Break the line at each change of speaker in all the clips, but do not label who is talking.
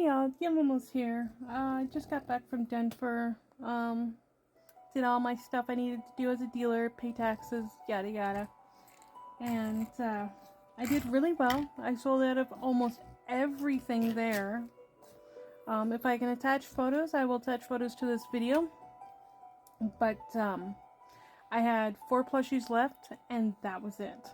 Hey y'all, Yumimals here. I just got back from Denver. Did all my stuff I needed to do as a dealer, pay taxes, yada yada. And I did really well. I sold out of almost everything there. If I can attach photos, I will attach photos to this video. But I had 4 plushies left, and that was it.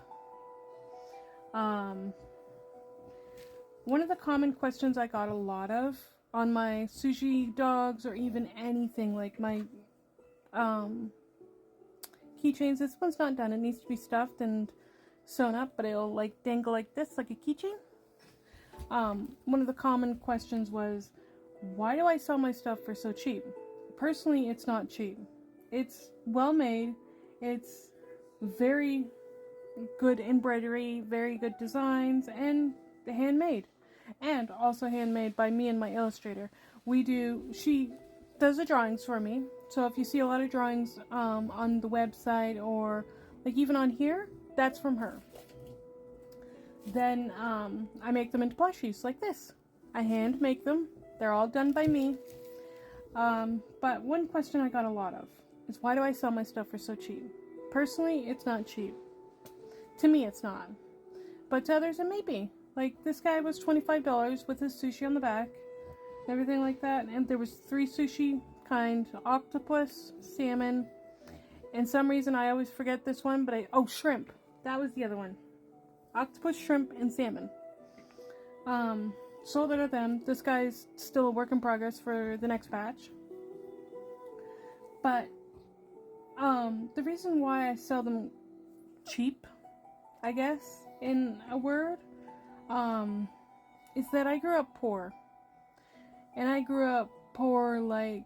One of the common questions I got a lot of on my sushi dogs, or even anything like my keychains. This one's not done. It needs to be stuffed and sewn up, but it'll like dangle like this, like a keychain. One of the common questions was, why do I sell my stuff for so cheap? Personally, it's not cheap. It's well made. It's very good embroidery, very good designs, and handmade. And also handmade by me and my illustrator. She does the drawings for me. So if you see a lot of drawings on the website, or like even on here, that's from her. Then I make them into plushies like this. I hand make them. They're all done by me. But one question I got a lot of is, why do I sell my stuff for so cheap? Personally, it's not cheap. To me, it's not. But to others, it may be. Like, this guy was $25 with his sushi on the back, everything like that. And there was 3 sushi kind: octopus, salmon, and some reason I always forget this one, but shrimp. That was the other one. Octopus, shrimp, and salmon. Sold out of them. This guy's still a work in progress for the next batch. But the reason why I sell them cheap, I guess, in a word, is that I grew up poor. And I grew up poor, like,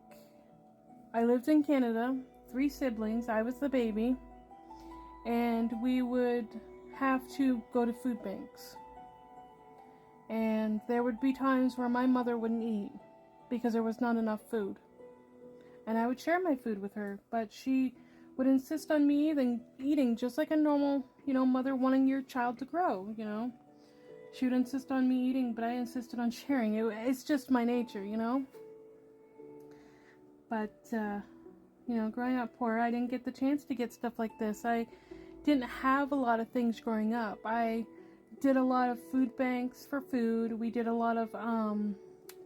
I lived in Canada, 3 siblings, I was the baby, and we would have to go to food banks. And there would be times where my mother wouldn't eat because there was not enough food. And I would share my food with her, but she would insist on me eating just like a normal, mother wanting your child to grow, She would insist on me eating, but I insisted on sharing. It's just my nature, But, growing up poor, I didn't get the chance to get stuff like this. I didn't have a lot of things growing up. I did a lot of food banks for food. We did a lot of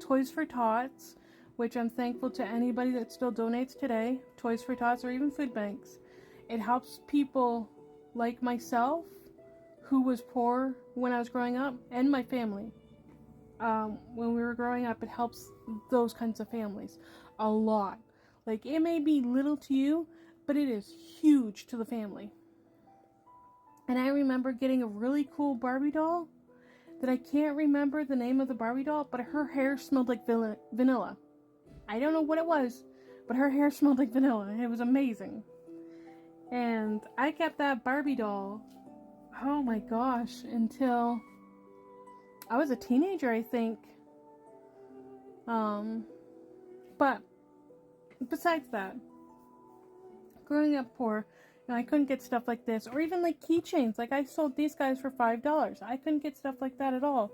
Toys for Tots, which I'm thankful to anybody that still donates today. Toys for Tots, or even food banks. It helps people like myself, who was poor when I was growing up, and my family. When we were growing up, it helps those kinds of families a lot. Like, it may be little to you, but it is huge to the family. And I remember getting a really cool Barbie doll that I can't remember the name of the Barbie doll, but her hair smelled like vanilla. I don't know what it was, but her hair smelled like vanilla. It was amazing. And I kept that Barbie doll, oh my gosh, until I was a teenager, I think. But besides that, growing up poor, I couldn't get stuff like this, or even like keychains. Like, I sold these guys for $5. I couldn't get stuff like that at all.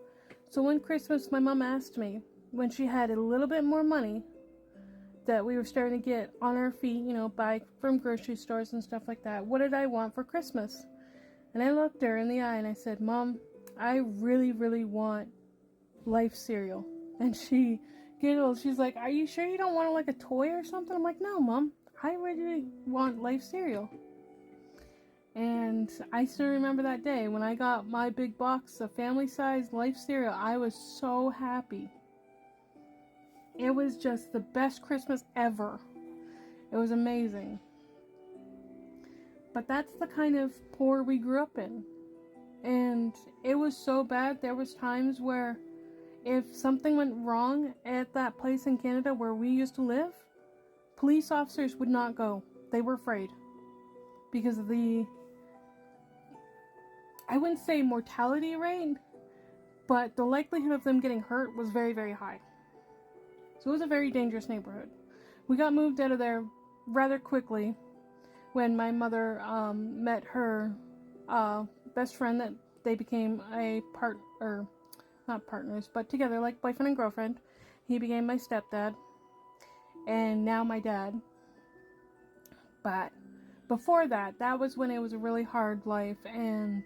So one Christmas, my mom asked me, when she had a little bit more money that we were starting to get on our feet, buy from grocery stores and stuff like that, what did I want for Christmas? And I looked her in the eye and I said, Mom, I really, really want Life cereal. And she giggled. She's like, are you sure you don't want like a toy or something? I'm like, no, Mom, I really want Life cereal. And I still remember that day when I got my big box of family-sized Life cereal. I was so happy. It was just the best Christmas ever. It was amazing. But that's the kind of poor we grew up in. And it was so bad, there was times where if something went wrong at that place in Canada where we used to live, police officers would not go. They were afraid. Because of the, I wouldn't say mortality rate, but the likelihood of them getting hurt was very, very high. So it was a very dangerous neighborhood. We got moved out of there rather quickly when my mother met her best friend, that they became a not partners, but together, like boyfriend and girlfriend. He became my stepdad, and now my dad. But before that, that was when it was a really hard life, and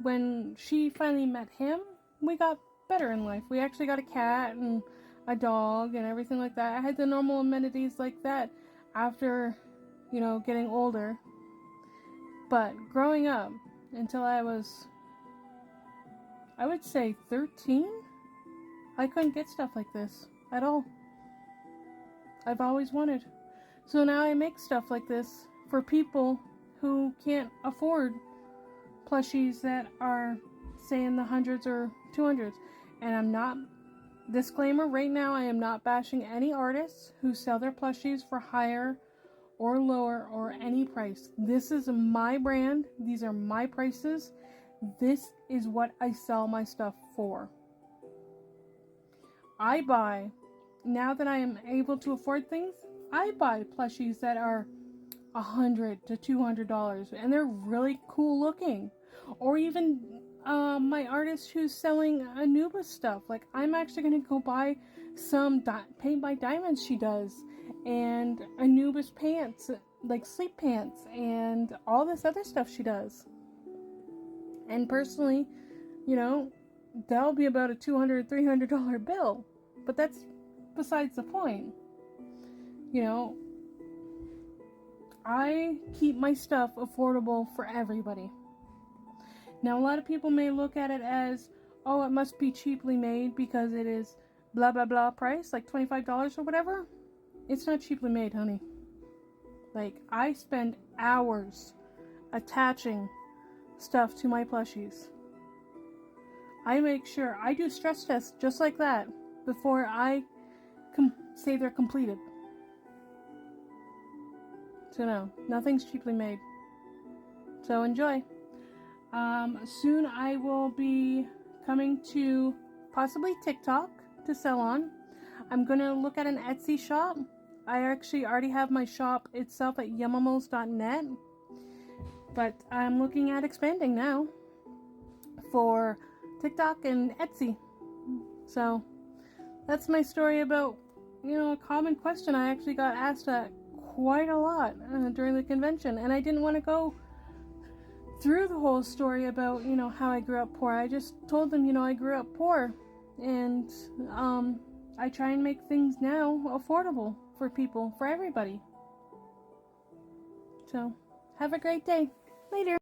when she finally met him, we got better in life. We actually got a cat and a dog and everything like that. I had the normal amenities like that after, getting older. But growing up, until I was, I would say 13, I couldn't get stuff like this at all. I've always wanted. So now I make stuff like this for people who can't afford plushies that are, say, in the hundreds or 200s. And I'm not, disclaimer right now, I am not bashing any artists who sell their plushies for higher or lower or any price. This is my brand. These are my prices. This is what I sell my stuff for. I buy, now that I am able to afford things, I buy plushies that are $100 to $200, and they're really cool looking. Or even my artist who's selling Anubis stuff. Like, I'm actually going to go buy some paint by diamonds she does, and Anubis pants, like sleep pants, and all this other stuff she does. And personally, that'll be about a $200, $300 bill. But that's besides the point. I keep my stuff affordable for everybody. Now, a lot of people may look at it as, oh, it must be cheaply made because it is blah, blah, blah price, like $25 or whatever. It's not cheaply made, honey. Like, I spend hours attaching stuff to my plushies. I make sure I do stress tests just like that before I say they're completed. So no, nothing's cheaply made. So enjoy. Soon I will be coming to possibly TikTok to sell on. I'm going to look at an Etsy shop. I actually already have my shop itself at yumimals.net. But I'm looking at expanding now for TikTok and Etsy. So that's my story about, a common question I actually got asked quite a lot during the convention. And I didn't want to go through the whole story about, how I grew up poor. I just told them, I grew up poor. And I try and make things now affordable for people, for everybody. So have a great day. Later.